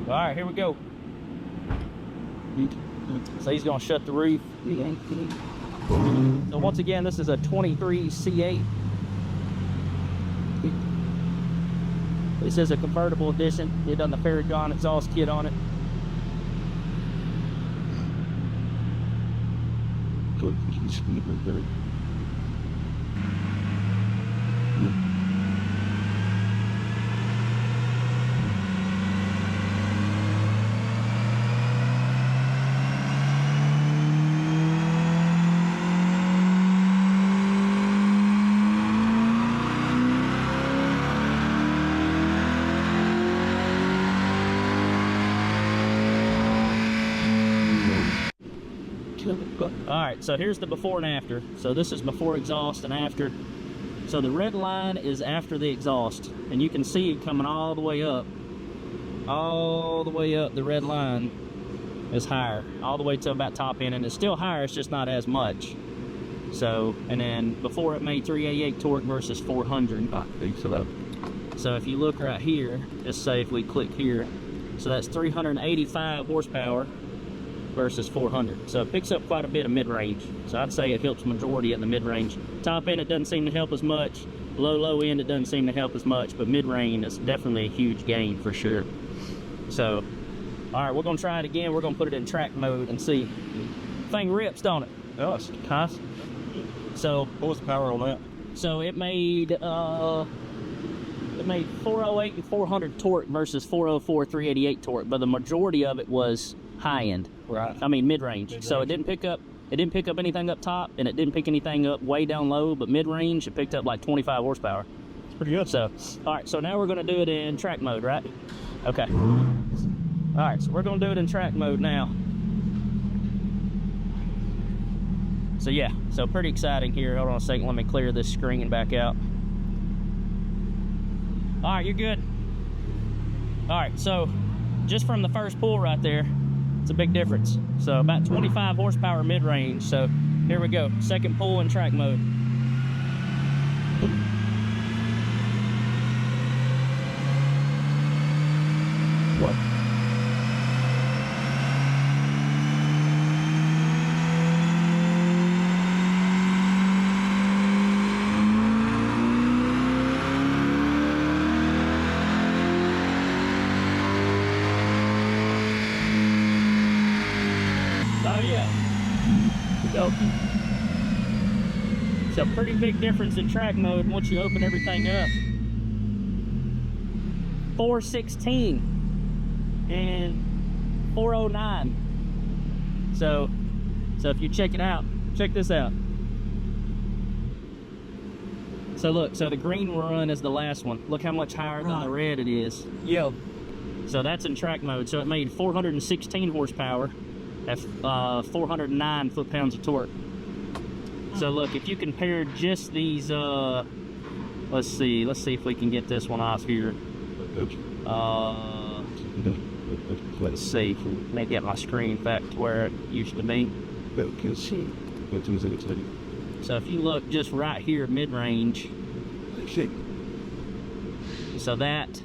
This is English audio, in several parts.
All right, here we go. So he's gonna shut the roof. So once again, this is a 23 C8. This is a convertible edition. It done the Paragon exhaust kit on it. All right, so here's the before and after. So this is before exhaust and after. So the red line is after the exhaust, and you can see it coming all the way up. All the way up, the red line is higher, all the way to about top end, and it's still higher, it's just not as much. So, and then before it made 388 torque versus 400. So if you look right here, just say if we click here, so that's 385 horsepower versus 400. So it picks up quite a bit of mid-range. So I'd say it helps majority in the mid-range. Top end, it doesn't seem to help as much. Low end, it doesn't seem to help as much. But mid-range is definitely a huge gain for sure. So, all right, we're gonna try it again. We're gonna put it in track mode and see. Thing rips, don't it? Oh, it's Huh? So what was the power on that? So it made 408 and 400 torque versus 404 388 torque, but the majority of it was high end. Right. I mean mid-range. So it didn't pick up anything up top, and it didn't pick anything up way down low, but mid-range it picked up like 25 horsepower. It's pretty good. So all right, so now we're going to do it in track mode, right? Okay. All right, so we're going to do it in track mode now. So yeah, so pretty exciting here. Hold on a second, let me clear this screen back out. All right, you're good. All right, so just from the first pull right there, it's a big difference. So about 25 horsepower mid-range. So here we go, second pull in track mode. What? Oh yeah. So it's a pretty big difference in track mode once you open everything up. 416 and 409. So if you check it out, check this out. So look, so the green run is the last one. Look how much higher than the red it is. Yeah. So that's in track mode. So it made 416 horsepower at 409 foot-pounds of torque. So look, if you compare just these, let's see if we can get this one off here. Let's see, maybe get my screen back to where it used to be. So if you look just right here, mid-range, so that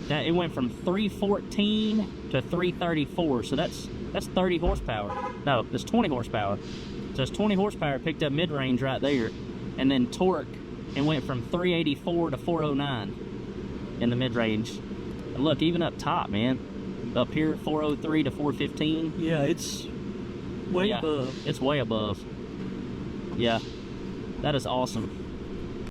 it went from 314 to 334. So that's 30 horsepower. No, that's 20 horsepower. So it's 20 horsepower picked up mid-range right there, and then torque, it went from 384 to 409 in the mid-range. And look, even up top, man, up here 403 to 415. Yeah, it's way above. It's way above. Yeah, that is awesome.